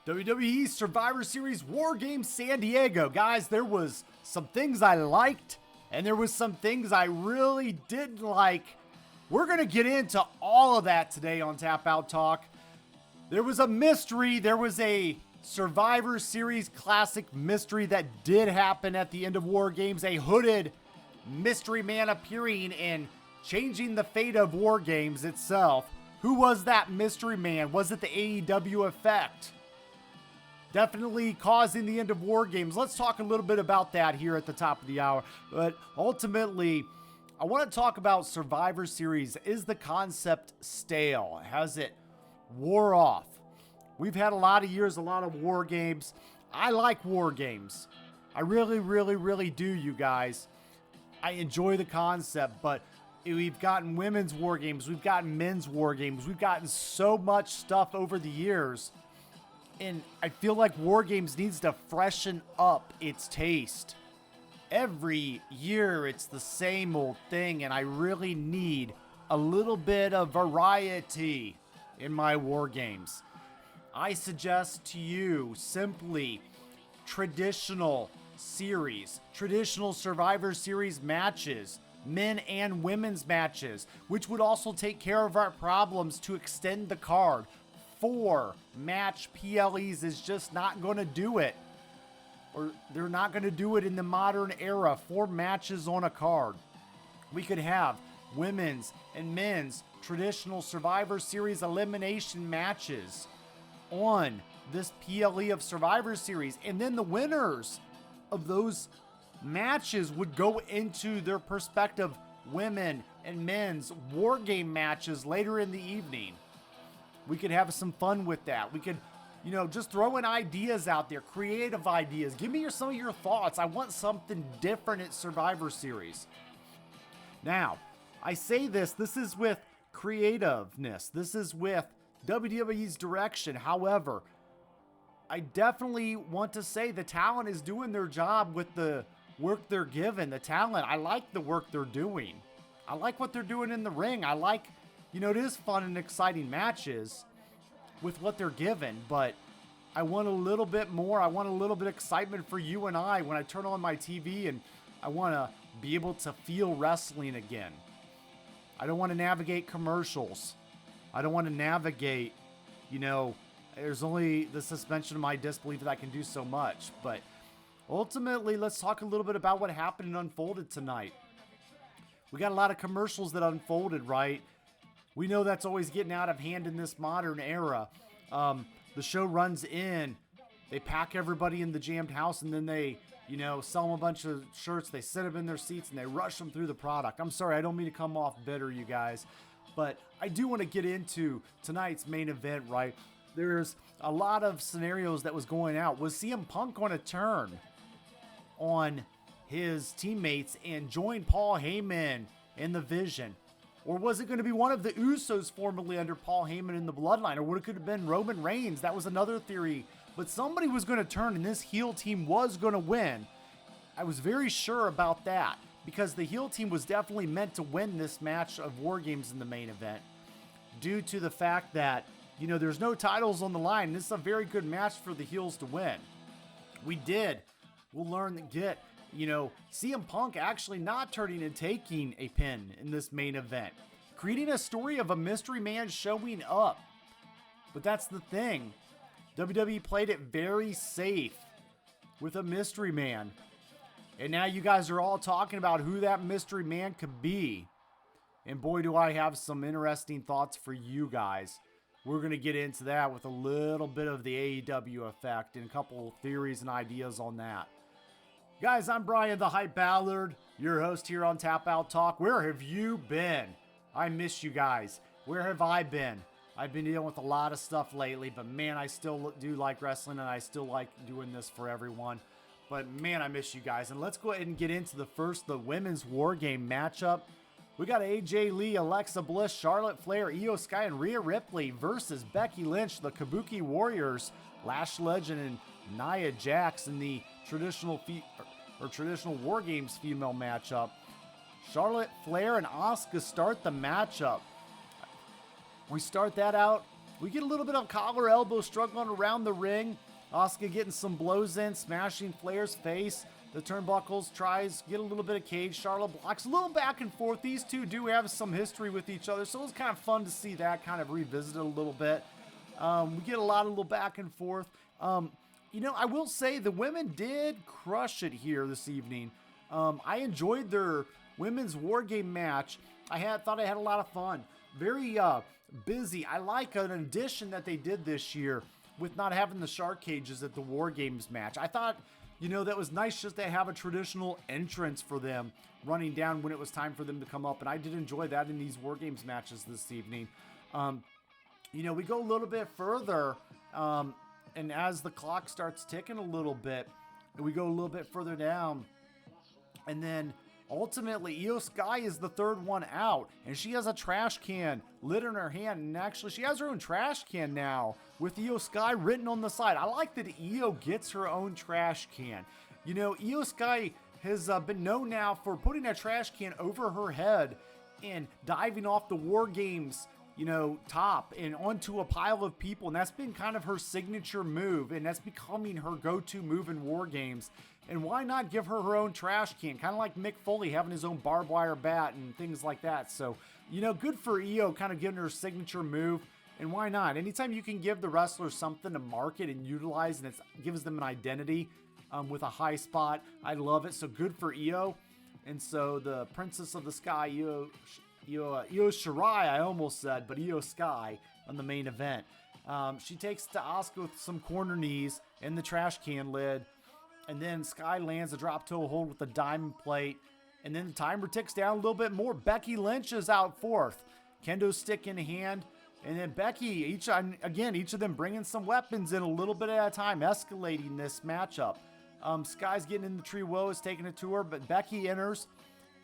WWE Survivor Series War Games San Diego. Guys, there was some things I liked, and there was some things I really didn't like. We're going to get into all of that today on Tap Out Talk. There was a mystery. There was a Survivor Series Classic mystery that did happen at the end of War Games. A hooded mystery man appearing and changing the fate of War Games itself. Who was that mystery man? Was it the AEW effect? Definitely causing the end of War Games. Let's talk a little bit about that here at the top of the hour. But ultimately, I want to talk about Survivor Series. Is the concept stale? Has it wore off? We've had a lot of years, a lot of War Games. I like War Games. I really do, you guys. I enjoy the concept, but we've gotten women's War Games. We've gotten men's War Games. We've gotten so much stuff over the years. And I feel like War Games needs to freshen up its taste. Every year it's the same old thing, and I really need a little bit of variety in my War Games. I suggest to you simply traditional series, traditional Survivor Series matches, men and women's matches, which would also take care of our problems to extend the card. 4 match PLEs is just not going to do it. Or they're not going to do it in the modern era. 4 matches on a card. We could have women's and men's traditional Survivor Series elimination matches on this PLE of Survivor Series. And then the winners of those matches would go into their prospective women and men's War Game matches later in the evening. We could have some fun with that. We could, just throw in ideas out there, creative ideas. Give me some of your thoughts. I want something different at Survivor Series. Now, I say this is with creativeness. This is with WWE's direction. However, I definitely want to say the talent is doing their job with the work they're given. The talent, I like the work they're doing. I like what they're doing in the ring. I like, it is fun and exciting matches with what they're given, but I want a little bit more. I want a little bit of excitement for you and I when I turn on my TV, and I want to be able to feel wrestling again. I don't want to navigate commercials. I don't want to navigate, there's only the suspension of my disbelief that I can do so much. But ultimately, let's talk a little bit about what happened and unfolded tonight. We got a lot of commercials that unfolded, right? We know that's always getting out of hand in this modern era. The show runs in, they pack everybody in the jammed house, and then they, sell them a bunch of shirts. They sit them in their seats, and they rush them through the product. I'm sorry, I don't mean to come off bitter, you guys. But I do want to get into tonight's main event, right? There's a lot of scenarios that was going out. Was CM Punk going to turn on his teammates and join Paul Heyman in the Vision? Or was it going to be one of the Usos formerly under Paul Heyman in the Bloodline? Or would it could have been Roman Reigns? That was another theory. But somebody was going to turn, and this heel team was going to win. I was very sure about that, because the heel team was definitely meant to win this match of War Games in the main event, due to the fact that, there's no titles on the line. This is a very good match for the heels to win. We'll learn to get, CM Punk actually not turning and taking a pin in this main event, creating a story of a mystery man showing up. But that's the thing. WWE played it very safe with a mystery man. And now you guys are all talking about who that mystery man could be. And boy, do I have some interesting thoughts for you guys. We're going to get into that with a little bit of the AEW effect and a couple theories and ideas on that. Guys, I'm Bryan the Hype Ballard, your host here on Tap Out Talk. Where have you been? I miss you guys. Where have I been? I've been dealing with a lot of stuff lately, but man, I still do like wrestling, and I still like doing this for everyone. But man, I miss you guys. And let's go ahead and get into the women's War Game matchup. We got AJ Lee, Alexa Bliss, Charlotte Flair, Io Sky, and Rhea Ripley versus Becky Lynch, the Kabuki Warriors, Lash Legend, and Nia Jax in the traditional War Games female matchup. Charlotte Flair and Asuka start the matchup. We start that out we get a little bit of collar elbow struggling around the ring. Asuka getting some blows in, smashing Flair's face. The turnbuckles, tries, get a little bit of cage. Charlotte blocks, a little back and forth. These two do have some history with each other, so it was kind of fun to see that kind of revisited a little bit. We get a lot of little back and forth. I will say the women did crush it here this evening. I enjoyed their women's War Game match. Thought I had a lot of fun. Very busy. I like an addition that they did this year with not having the shark cages at the War Games match. I thought, that was nice just to have a traditional entrance for them running down when it was time for them to come up. And I did enjoy that in these War Games matches this evening. We go a little bit further, and as the clock starts ticking a little bit, we go a little bit further down, and then ultimately Io Sky is the third one out, and she has a trash can lid in her hand, and actually she has her own trash can now with Io Sky written on the side. I like that Io gets her own trash can. Io Sky has been known now for putting a trash can over her head and diving off the War Games top and onto a pile of people, and that's been kind of her signature move, and that's becoming her go-to move in War Games. And why not give her her own trash can, kind of like Mick Foley having his own barbed wire bat and things like that. So good for Io kind of giving her signature move, and why not? Anytime you can give the wrestler something to market and utilize, and it gives them an identity with a high spot, I love it. So good for Io. And so the Princess of the Sky, Io Shirai, I almost said, but Io Sky on the main event. She takes to Asuka with some corner knees and the trash can lid, and then Sky lands a drop toe hold with the diamond plate, and then the timer ticks down a little bit more. Becky Lynch is out fourth, kendo stick in hand, and then Becky, each of them bringing some weapons in a little bit at a time, escalating this matchup. Sky's getting in the tree woes, taking it to her, but Becky enters.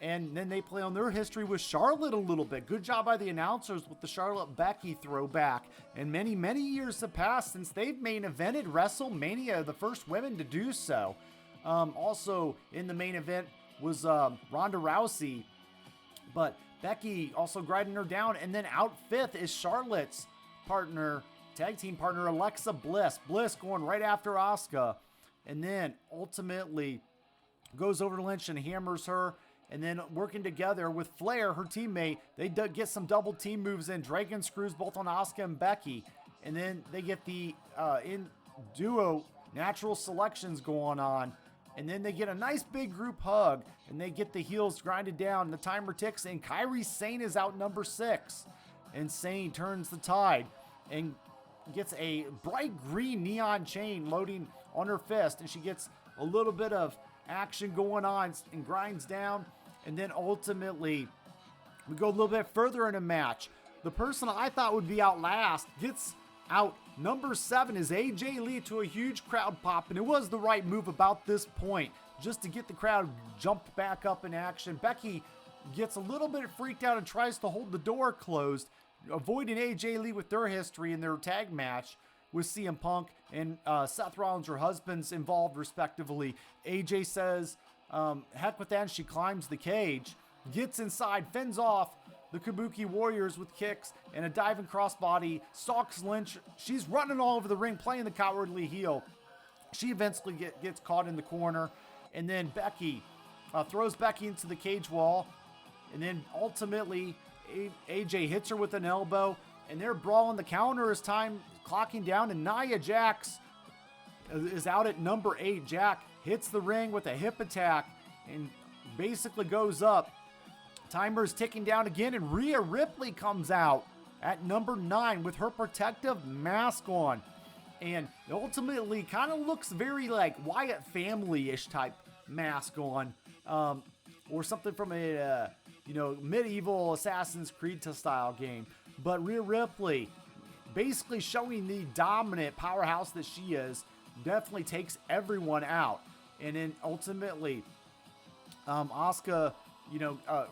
And then they play on their history with Charlotte a little bit. Good job by the announcers with the Charlotte-Becky throwback. And many, many years have passed since they've main evented WrestleMania, the first women to do so. Also in the main event was Ronda Rousey. But Becky also grinding her down. And then out fifth is Charlotte's tag team partner, Alexa Bliss. Bliss going right after Asuka. And then ultimately goes over to Lynch and hammers her. And then working together with Flair, her teammate, they get some double team moves in. Dragon screws both on Asuka and Becky. And then they get the in duo natural selections going on. And then they get a nice big group hug. And they get the heels grinded down. And the timer ticks. And Kairi Sane is out number 6. And Sane turns the tide and gets a bright green neon chain loading on her fist. And she gets a little bit of action going on and grinds down. And then ultimately, we go a little bit further in a match. The person I thought would be out last gets out. Number 7 is AJ Lee to a huge crowd pop. And it was the right move about this point, just to get the crowd jumped back up in action. Becky gets a little bit freaked out and tries to hold the door closed, avoiding AJ Lee with their history in their tag match with CM Punk and Seth Rollins, her husbands, involved respectively. AJ says, heck with that, and she climbs the cage, gets inside, fends off the Kabuki Warriors with kicks and a diving crossbody, stalks Lynch. She's running all over the ring, playing the cowardly heel. She eventually gets caught in the corner, and then Becky throws Becky into the cage wall, and then ultimately AJ hits her with an elbow, and they're brawling the counter as time clocking down, and Nia Jax is out at number 8. Jack hits the ring with a hip attack and basically goes up. Timer's ticking down again, and Rhea Ripley comes out at number 9 with her protective mask on. And ultimately kind of looks very like Wyatt family-ish type mask on. Or something from a, medieval Assassin's Creed style game. But Rhea Ripley, basically showing the dominant powerhouse that she is, definitely takes everyone out. And then ultimately, Asuka,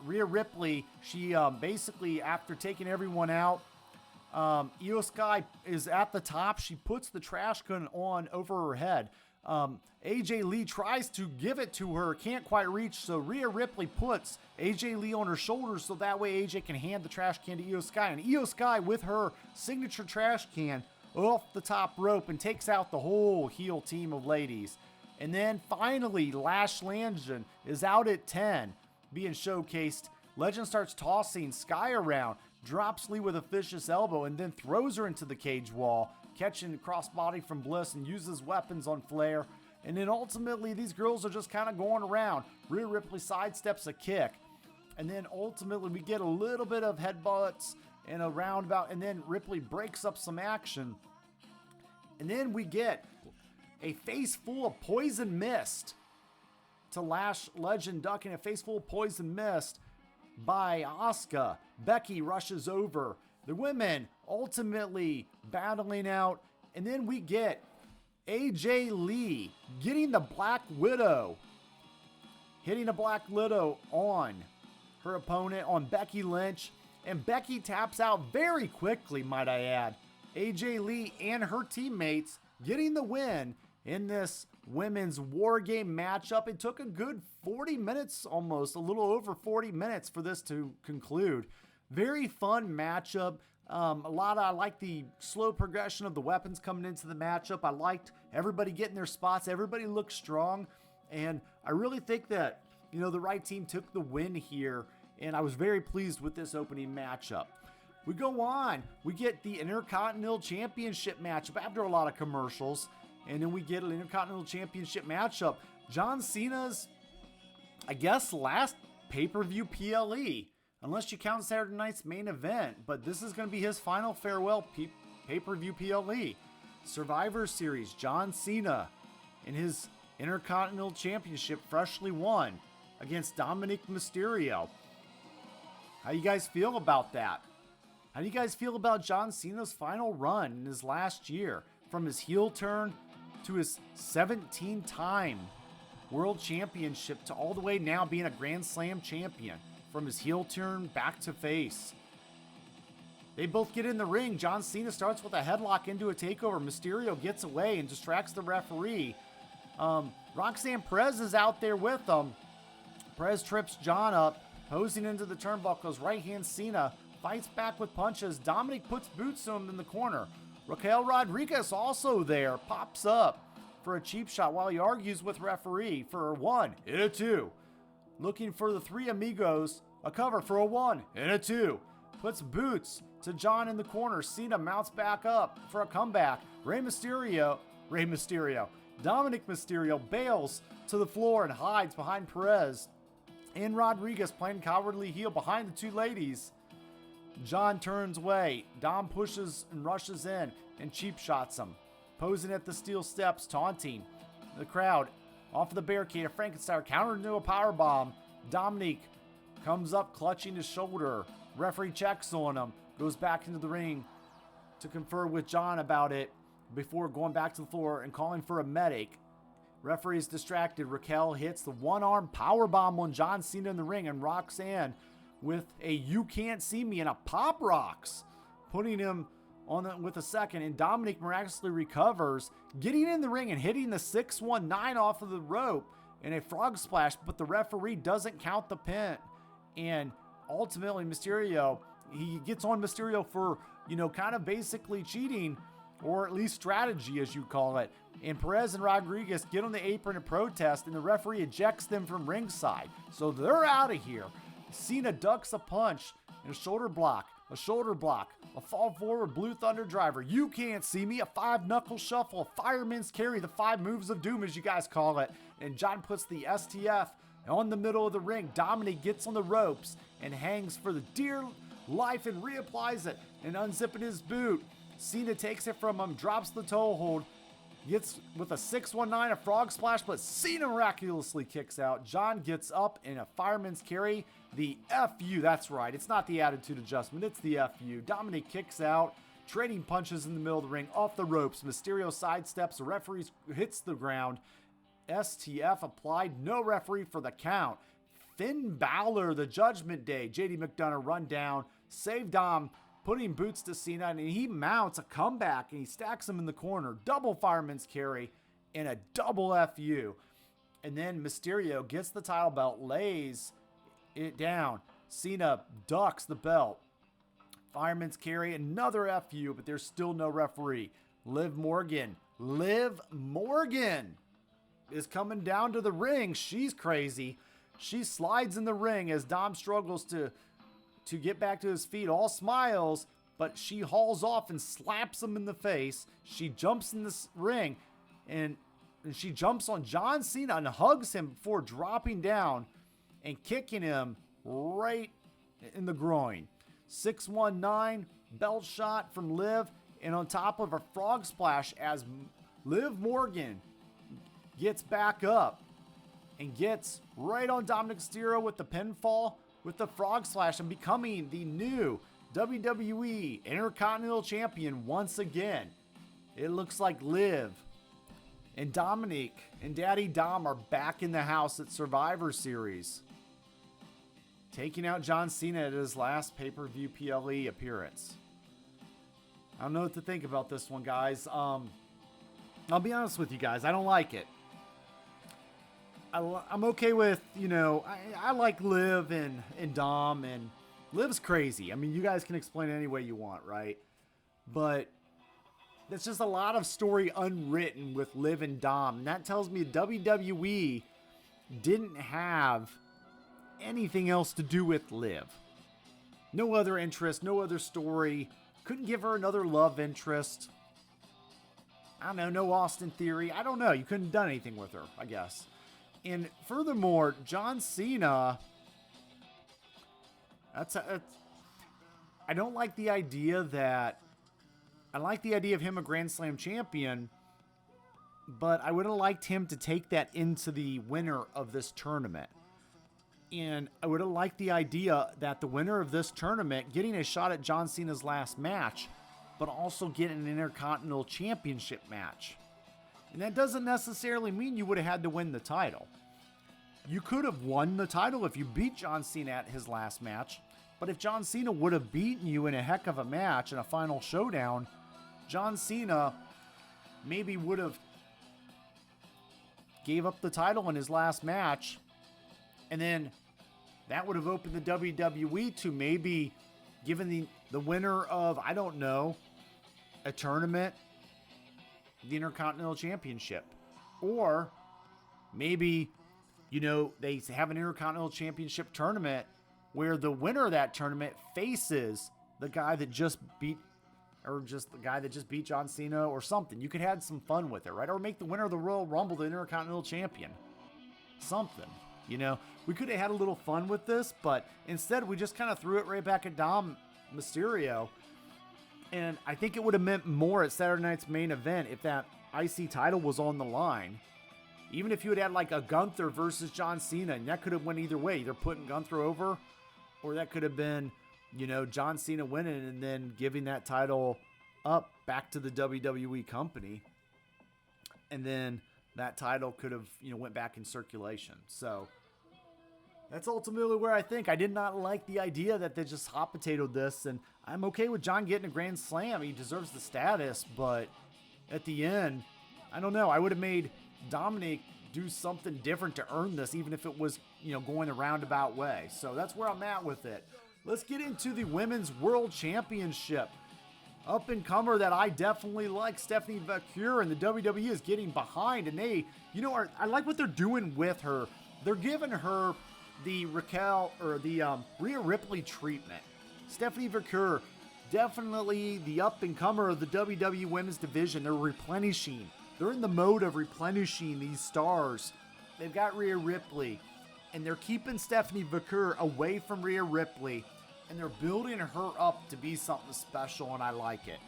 Rhea Ripley, she basically, after taking everyone out, Io Sky is at the top. She puts the trash can on over her head. AJ Lee tries to give it to her, can't quite reach, so Rhea Ripley puts AJ Lee on her shoulders so that way AJ can hand the trash can to Io Sky. And Io Sky with her signature trash can off the top rope and takes out the whole heel team of ladies. And then finally, Lash Legend is out at 10, being showcased. Legend starts tossing Sky around, drops Lee with a vicious elbow, and then throws her into the cage wall, catching crossbody from Bliss and uses weapons on Flair. And then ultimately, these girls are just kind of going around. Rhea Ripley sidesteps a kick. And then ultimately, we get a little bit of headbutts and a roundabout, and then Ripley breaks up some action. And then we get a face full of poison mist to Lash Legend ducking a face full of poison mist by Asuka. Becky rushes over. The women ultimately battling out. And then we get AJ Lee getting the Black Widow. Hitting a Black Widow on her opponent, on Becky Lynch. And Becky taps out very quickly, might I add. AJ Lee and her teammates getting the win in this women's War Game matchup. It took a good 40 minutes, almost a little over 40 minutes for this to conclude. Very fun matchup. I like the slow progression of the weapons coming into the matchup. I liked everybody getting their spots. Everybody looked strong. And I really think that, the right team took the win here. And I was very pleased with this opening matchup. We go on. We get the Intercontinental Championship matchup after a lot of commercials. And then we get an Intercontinental Championship matchup. John Cena's, I guess, last pay-per-view PLE. Unless you count Saturday night's main event. But this is going to be his final farewell pay-per-view PLE. Survivor Series, John Cena in his Intercontinental Championship freshly won against Dominic Mysterio. How you guys feel about that? How do you guys feel about John Cena's final run in his last year? From his heel turn to his 17-time World Championship to all the way now being a Grand Slam champion. From his heel turn back to face. They both get in the ring. John Cena starts with a headlock into a takeover. Mysterio gets away and distracts the referee. Roxanne Perez is out there with them. Perez trips John up, posing into the turnbuckles. Right hand Cena fights back with punches. Dominic puts boots to him in the corner. Raquel Rodriguez also there, pops up for a cheap shot while he argues with referee for a 1 and a 2. Looking for the Three Amigos, a cover for a 1 and a 2. Puts boots to John in the corner. Cena mounts back up for a comeback. Dominic Mysterio bails to the floor and hides behind Perez. And Rodriguez playing cowardly heel behind the two ladies. John turns away. Dom pushes and rushes in and cheap shots him. Posing at the steel steps, taunting the crowd. Off of the barricade, a Frankenstein countered into a powerbomb. Dominic comes up clutching his shoulder. Referee checks on him. Goes back into the ring to confer with John about it before going back to the floor and calling for a medic. Referee is distracted. Raquel hits the one-arm powerbomb on John Cena in the ring, and Roxanne with a "you can't see me" and a pop rocks, putting him on with a second. And Dominic miraculously recovers, getting in the ring and hitting the 619 off of the rope in a frog splash, but the referee doesn't count the pin. And ultimately Mysterio, he gets on Mysterio for, kind of basically cheating, or at least strategy as you call it. And Perez and Rodriguez get on the apron and protest, and the referee ejects them from ringside. So they're out of here. Cena ducks a punch and a shoulder block, a fall forward Blue Thunder driver. You can't see me, a 5-knuckle shuffle, a fireman's carry, the 5 moves of doom as you guys call it. And John puts the STF on the middle of the ring. Dominic gets on the ropes and hangs for the dear life and reapplies it and unzipping his boot. Cena takes it from him, drops the toe hold, gets with a 619, a frog splash, but Cena miraculously kicks out. John gets up in a fireman's carry, the FU, that's right, it's not the attitude adjustment, it's the FU. Dominic kicks out, trading punches in the middle of the ring, off the ropes. Mysterio sidesteps, the referee hits the ground. STF applied, no referee for the count. Finn Balor, the Judgment Day, JD McDonough run down, save Dom, putting boots to Cena, and he mounts a comeback and he stacks him in the corner. Double fireman's carry and a double FU. And then Mysterio gets the title belt, lays it down. Cena ducks the belt. Fireman's carry, another FU, but there's still no referee. Liv Morgan is coming down to the ring. She's crazy. She slides in the ring as Dom struggles to get back to his feet, all smiles, but she hauls off and slaps him in the face. She jumps in this ring, and she jumps on John Cena and hugs him before dropping down and kicking him right in the groin. 619 belt shot from Liv, and on top of a frog splash as Liv Morgan gets back up and gets right on Dominic Mysterio with the pinfall with the frog splash and becoming the new WWE Intercontinental Champion once again. It looks like Liv and Dominic and Daddy Dom are back in the house at Survivor Series, taking out John Cena at his last pay-per-view PLE appearance. I don't know what to think about this one, guys. I'll be honest with you guys. I don't like it. I'm okay with, I like Liv and Dom, and Liv's crazy. I mean, you guys can explain it any way you want, right? But there's just a lot of story unwritten with Liv and Dom. And that tells me WWE didn't have anything else to do with Liv. No other interest, no other story. Couldn't give her another love interest. I don't know, no Austin Theory. I don't know. You couldn't have done anything with her, I guess. And furthermore, John Cena, I don't like the idea that, I like the idea of him a Grand Slam champion, but I would have liked him to take that into the winner of this tournament. And I would have liked the idea that the winner of this tournament getting a shot at John Cena's last match, but also getting an Intercontinental Championship match. And that doesn't necessarily mean you would have had to win the title. You could have won the title if you beat John Cena at his last match, but if John Cena would have beaten you in a heck of a match in a final showdown, John Cena maybe would have gave up the title in his last match, and then that would have opened the WWE to maybe giving the winner of, I don't know, a tournament, the Intercontinental Championship. Or maybe, they have an Intercontinental Championship tournament where the winner of that tournament faces the guy that just beat John Cena or something. You could have some fun with it, right? Or make the winner of the Royal Rumble the Intercontinental Champion. Something. We could have had a little fun with this, but instead we just kind of threw it right back at Dom Mysterio. And I think it would have meant more at Saturday night's main event if that IC title was on the line. Even if you had like a Gunther versus John Cena, and that could have went either way, either putting Gunther over, or that could have been, John Cena winning and then giving that title up back to the WWE company. And then that title could have, went back in circulation. So that's ultimately where I think. I did not like the idea that they just hot potatoed this, and I'm okay with John getting a Grand Slam. He deserves the status, but at the end, I don't know. I would have made Dominic do something different to earn this, even if it was, going the roundabout way. So that's where I'm at with it. Let's get into the Women's World Championship. Up-and-comer that I definitely like, Stephanie Vaquer, and the WWE is getting behind, and they, I like what they're doing with her. They're giving her the Rhea Ripley treatment. Stephanie Vaquer, definitely the up-and-comer of the WWE Women's Division. They're replenishing. They're in the mode of replenishing these stars. They've got Rhea Ripley, and they're keeping Stephanie Vaquer away from Rhea Ripley, and they're building her up to be something special, and I like it.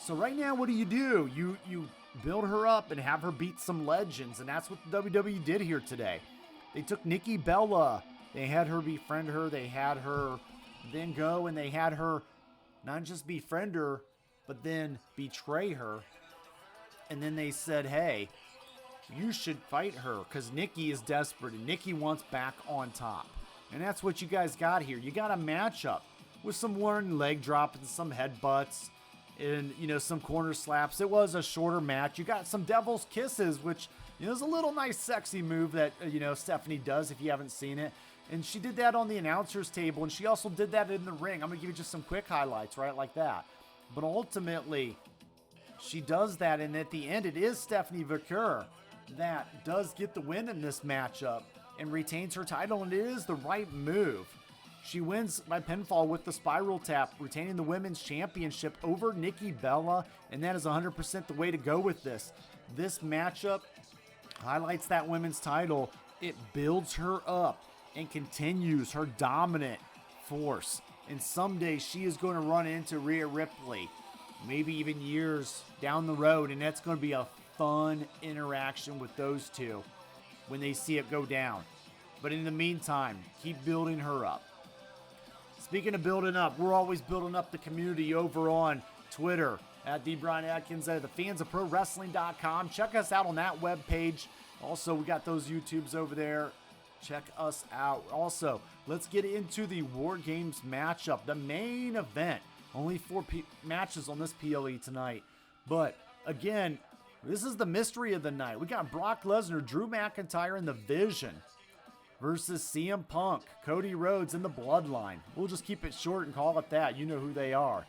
So right now, what do? You build her up and have her beat some legends, and that's what the WWE did here today. They took Nikki Bella. They had her befriend her. They had her then go, and they had her not just befriend her, but then betray her. And then they said, hey, you should fight her because Nikki is desperate and Nikki wants back on top. And that's what you guys got here. You got a matchup with some one leg drops and some headbutts. and, some corner slaps. It was a shorter match. You got some devil's kisses, which, is a little nice sexy move that, Stephanie does if you haven't seen it. And she did that on the announcer's table, and she also did that in the ring. I'm going to give you just some quick highlights, right, like that. But ultimately, she does that, and at the end, it is Stephanie Vaquer that does get the win in this matchup and retains her title, and it is the right move. She wins by pinfall with the spiral tap, retaining the women's championship over Nikki Bella, and that is 100% the way to go with this. This matchup highlights that women's title. It builds her up and continues her dominant force. And someday she is going to run into Rhea Ripley, maybe even years down the road, and that's going to be a fun interaction with those two when they see it go down. But in the meantime, keep building her up. Speaking of building up, we're always building up the community over on Twitter at Bryan Atkins, at the fans of ProWrestling.com. Check us out on that webpage. Also, we got those YouTubes over there. Check us out. Also, let's get into the War Games matchup, the main event. Only 4 matches on this PLE tonight. But again, this is the mystery of the night. We got Brock Lesnar, Drew McIntyre, and The Vision versus CM Punk, Cody Rhodes, and the Bloodline. We'll just keep it short and call it that. You know who they are.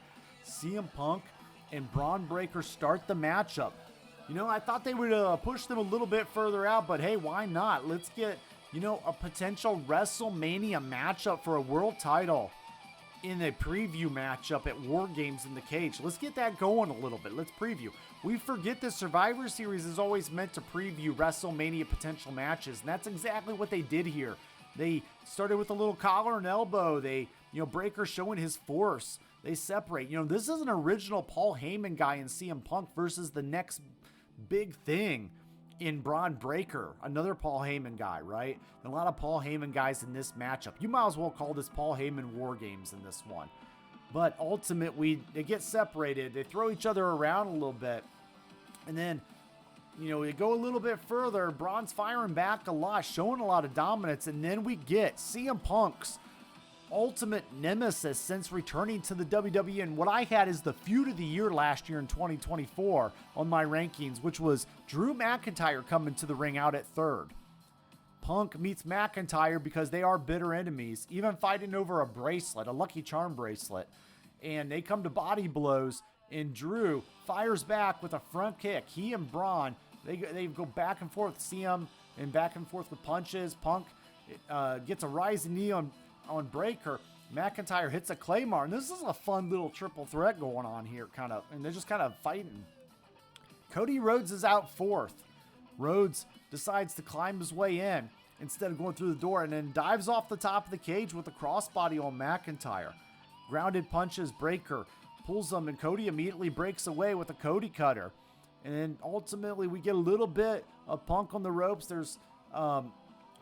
CM Punk and Braun Breaker start the matchup. I thought they would push them a little bit further out, but hey, why not? Let's get, a potential WrestleMania matchup for a world title in a preview matchup at War Games in the Cage. Let's get that going a little bit. Let's preview. We forget the Survivor Series is always meant to preview WrestleMania potential matches, and that's exactly what they did here. They started with a little collar and elbow. They, Breaker showing his force. They separate. This is an original Paul Heyman guy in CM Punk versus the next big thing in Braun Breaker, another Paul Heyman guy, right? And a lot of Paul Heyman guys in this matchup. You might as well call this Paul Heyman War Games in this one. But ultimately, they get separated. They throw each other around a little bit. And then, we go a little bit further. Braun's firing back a lot, showing a lot of dominance. And then we get CM Punk's ultimate nemesis since returning to the WWE. And what I had is the feud of the year last year in 2024 on my rankings, which was Drew McIntyre coming to the ring out at third. Punk meets McIntyre because they are bitter enemies, even fighting over a bracelet, a Lucky Charm bracelet. And they come to body blows, and Drew fires back with a front kick. He and Braun, they go back and forth, CM, and back and forth with punches. Punk gets a rising knee on Breaker. McIntyre hits a Claymore, and this is a fun little triple threat going on here, and they're just kind of fighting. Cody Rhodes is out fourth. Rhodes decides to climb his way in instead of going through the door, and then dives off the top of the cage with a crossbody on McIntyre. Grounded punches Breaker, pulls him, and Cody immediately breaks away with a Cody cutter. And then ultimately we get a little bit of Punk on the ropes. There's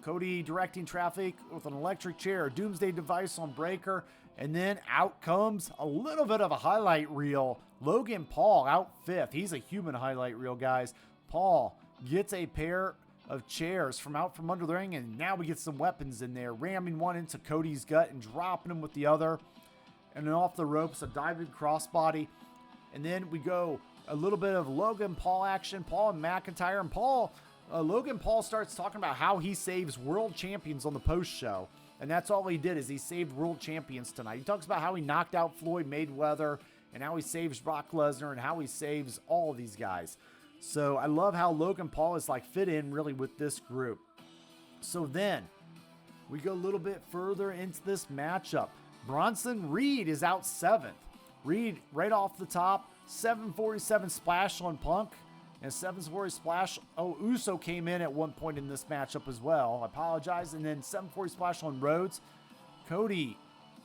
Cody directing traffic with an electric chair, a doomsday device on Breaker, and then out comes a little bit of a highlight reel. Logan Paul out fifth. He's a human highlight reel, guys. Paul gets a pair of chairs from out from under the ring, and now we get some weapons in there, ramming one into Cody's gut and dropping him with the other. And then off the ropes, a diving crossbody. And then we go a little bit of Logan Paul action, Paul and McIntyre. And Logan Paul starts talking about how he saves world champions on the post show. And that's all he did, is he saved world champions tonight. He talks about how he knocked out Floyd Mayweather and how he saves Brock Lesnar and how he saves all of these guys. So I love how Logan Paul is fit in really with this group. So then we go a little bit further into this matchup. Bronson Reed is out seventh. Reed right off the top, 747 splash on Punk. And 740 splash. Oh, Uso came in at one point in this matchup as well. I apologize. And then 740 splash on Rhodes. Cody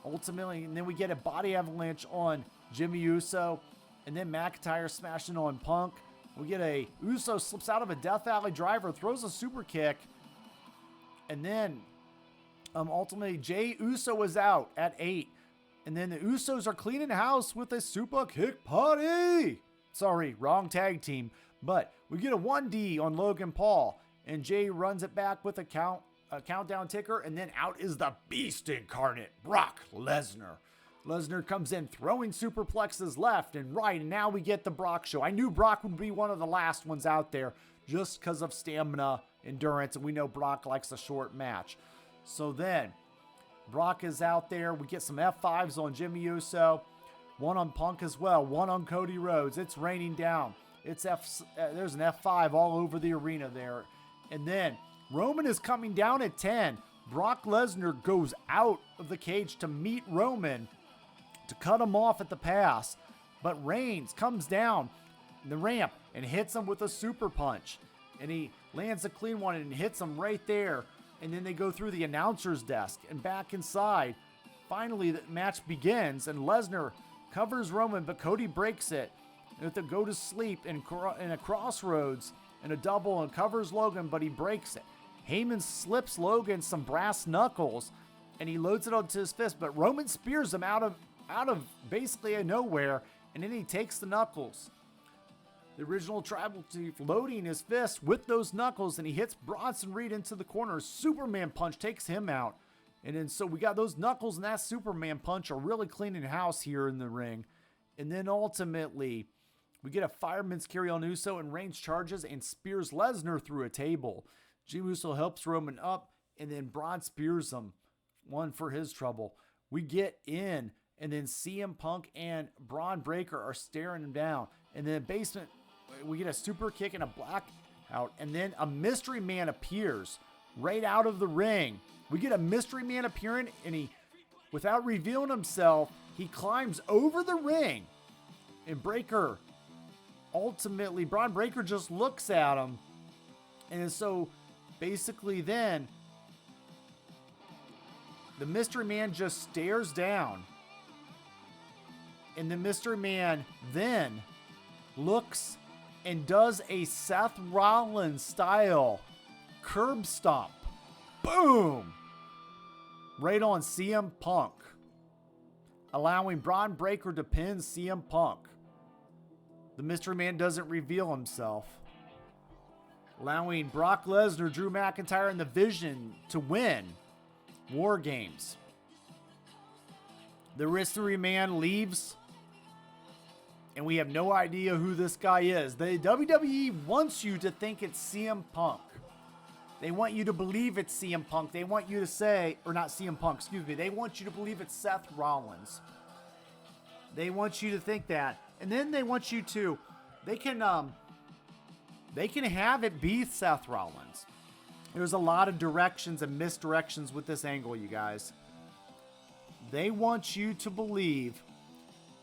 ultimately, and then we get a body avalanche on Jimmy Uso. And then McIntyre smashing on Punk. We get a Uso slips out of a Death Valley driver, throws a super kick. And then ultimately Jey Uso is out at 8. And then the Usos are cleaning house with a super kick party. Sorry, wrong tag team. But we get a 1D on Logan Paul. And Jey runs it back with a countdown ticker. And then out is the beast incarnate, Brock Lesnar. Lesnar comes in throwing superplexes left and right, and now we get the Brock show. I knew Brock would be one of the last ones out there just because of stamina, endurance, and we know Brock likes a short match. So then, Brock is out there. We get some F5s on Jimmy Uso, one on Punk as well, one on Cody Rhodes. It's raining down. There's an F5 all over the arena there. And then Roman is coming down at 10. Brock Lesnar goes out of the cage to meet Roman to cut him off at the pass. But Reigns comes down the ramp and hits him with a super punch. And he lands a clean one and hits him right there. And then they go through the announcer's desk and back inside. Finally, the match begins and Lesnar covers Roman, but Cody breaks it. They have to go to sleep in a crossroads and a double and covers Logan, but he breaks it. Heyman slips Logan some brass knuckles and he loads it onto his fist, but Roman spears him out of basically nowhere, and then he takes the knuckles. The original Tribal Chief loading his fist with those knuckles, and he hits Bronson Reed into the corner. Superman punch takes him out. And then so we got those knuckles and that Superman punch are really cleaning house here in the ring. And then ultimately, we get a fireman's carry on Uso, and Reigns charges and spears Lesnar through a table. Jey Uso helps Roman up, and then Braun spears him. One for his trouble. We get in, and then CM Punk and Braun Breaker are staring him down. And then basement, we get a super kick and a blackout, and then a mystery man appears right out of the ring. We get a mystery man appearing, and he, without revealing himself, he climbs over the ring. And Breaker, ultimately, Braun Breaker just looks at him. And so basically then, the mystery man just stares down. And the mystery man then looks and does a Seth Rollins style curb stomp. Boom! Right on CM Punk, allowing Braun Breaker to pin CM Punk. The mystery man doesn't reveal himself, allowing Brock Lesnar, Drew McIntyre, and The Vision to win War Games. The mystery man leaves, and we have no idea who this guy is. The WWE wants you to think it's CM Punk. They want you to believe it's CM Punk. They want you to say, or not CM Punk, excuse me. They want you to believe it's Seth Rollins. They want you to think that. And then they want you to, they can have it be Seth Rollins. There's a lot of directions and misdirections with this angle, you guys. They want you to believe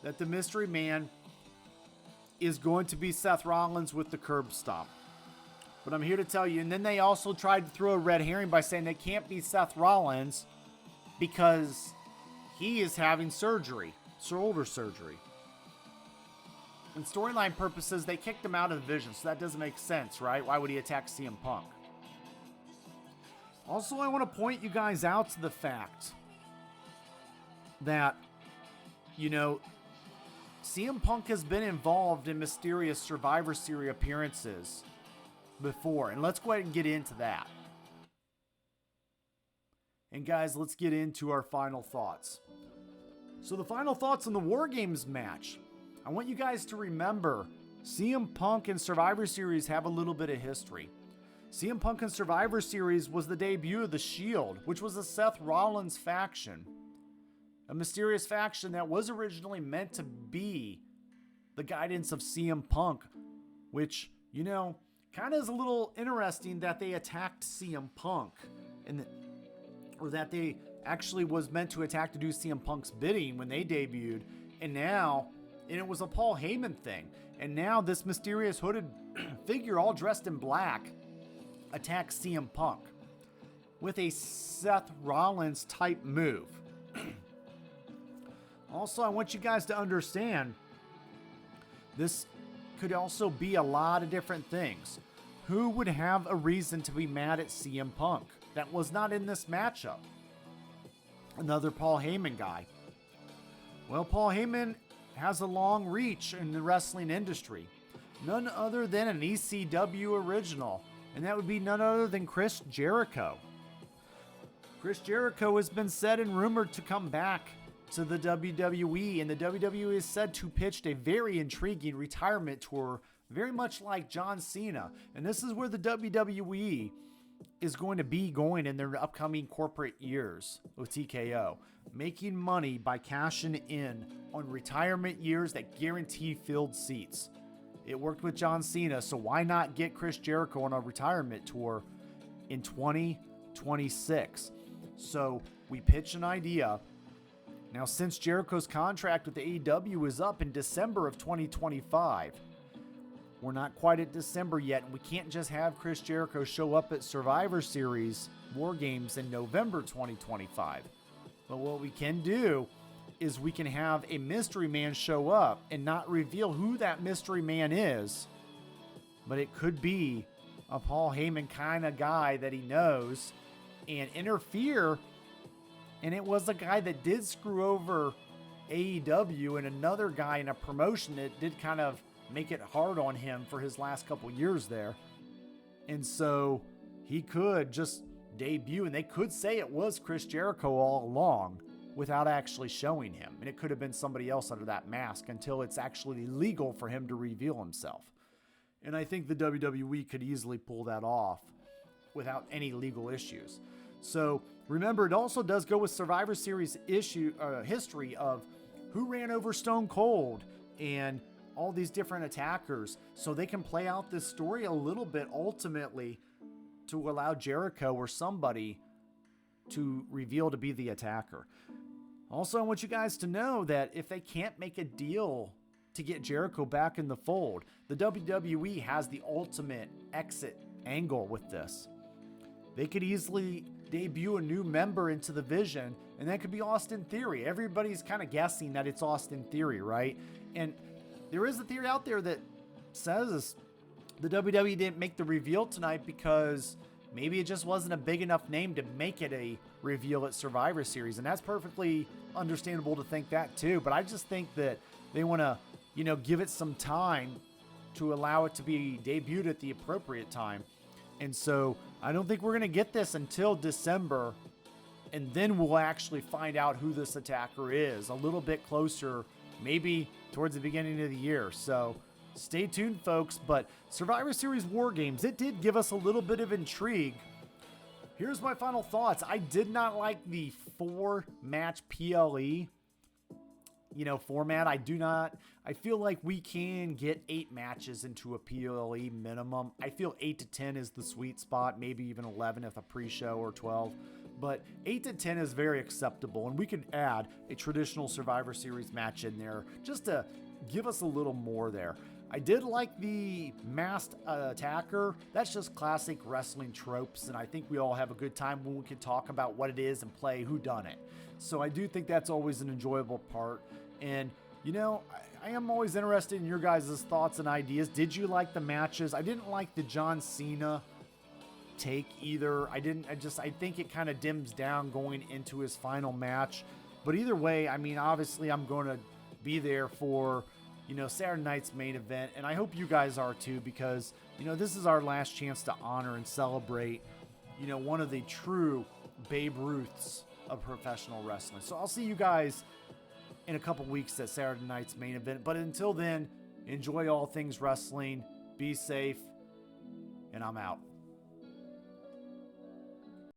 that the mystery man is going to be Seth Rollins with the curb stomp. But I'm here to tell you, and then they also tried to throw a red herring by saying they can't be Seth Rollins because he is having surgery, shoulder surgery. In storyline purposes, they kicked him out of the Vision, so that doesn't make sense, right? Why would he attack CM Punk? Also, I want to point you guys out to the fact that, you know, CM Punk has been involved in mysterious Survivor Series appearances before, and let's go ahead and get into that. And guys, let's get into our final thoughts. So the final thoughts on the War Games match. I want you guys to remember CM Punk and Survivor Series have a little bit of history. CM Punk and Survivor Series was the debut of The Shield, which was a Seth Rollins faction. A mysterious faction that was originally meant to be the guidance of CM Punk, which, you know, kind of is a little interesting that they attacked CM Punk, or that they actually was meant to attack to do CM Punk's bidding when they debuted, and it was a Paul Heyman thing, and now this mysterious hooded figure all dressed in black attacks CM Punk with a Seth Rollins type move. Also, I want you guys to understand this could also be a lot of different things. Who would have a reason to be mad at CM Punk that was not in this matchup? Another Paul Heyman guy. Well, Paul Heyman has a long reach in the wrestling industry. None other than an ECW original, and that would be none other than Chris Jericho. Chris Jericho has been said and rumored to come back to the WWE, and the WWE is said to pitch a very intriguing retirement tour, very much like John Cena. And this is where the WWE is going to be going in their upcoming corporate years with TKO, making money by cashing in on retirement years that guarantee filled seats. It worked with John Cena, so why not get Chris Jericho on a retirement tour in 2026? So we pitch an idea. Now, since Jericho's contract with AEW is up in December of 2025, we're not quite at December yet, and we can't just have Chris Jericho show up at Survivor Series War Games in November 2025. But what we can do is we can have a mystery man show up and not reveal who that mystery man is, but it could be a Paul Heyman kind of guy that he knows and interfere. And it was a guy that did screw over AEW and another guy in a promotion that did kind of make it hard on him for his last couple years there. And so he could just debut, and they could say it was Chris Jericho all along without actually showing him. And it could have been somebody else under that mask until it's actually legal for him to reveal himself. And I think the WWE could easily pull that off without any legal issues. So remember, it also does go with Survivor Series history of who ran over Stone Cold and all these different attackers, so they can play out this story a little bit ultimately to allow Jericho or somebody to reveal to be the attacker. Also, I want you guys to know that if they can't make a deal to get Jericho back in the fold, the WWE has the ultimate exit angle with this. They could easily debut a new member into the Vision, and that could be Austin Theory. Everybody's kind of guessing that it's Austin Theory, right? And there is a theory out there that says the WWE didn't make the reveal tonight because maybe it just wasn't a big enough name to make it a reveal at Survivor Series. And that's perfectly understandable to think that too. But I just think that they want to, give it some time to allow it to be debuted at the appropriate time. And so I don't think we're going to get this until December. And then we'll actually find out who this attacker is a little bit closer, maybe towards the beginning of the year. So stay tuned, folks. But Survivor Series War Games, it did give us a little bit of intrigue. Here's my final thoughts. I did not like the 4-match PLE, format. I feel like we can get 8 matches into a PLE minimum. I feel 8 to 10 is the sweet spot, maybe even 11 if a pre-show or 12. But 8 to 10 is very acceptable, and we could add a traditional Survivor Series match in there just to give us a little more there. I did like the masked attacker. That's just classic wrestling tropes, and I think we all have a good time when we can talk about what it is and play whodunit. So I do think that's always an enjoyable part. And, I am always interested in your guys' thoughts and ideas. Did you like the matches? I didn't like the John Cena take either. I think it kind of dims down going into his final match. But either way, obviously I'm going to be there for, Saturday night's main event. And I hope you guys are too, because, this is our last chance to honor and celebrate, one of the true Babe Ruths of professional wrestling. So I'll see you guys in a couple weeks at Saturday night's main event. But until then, enjoy all things wrestling, be safe, and I'm out.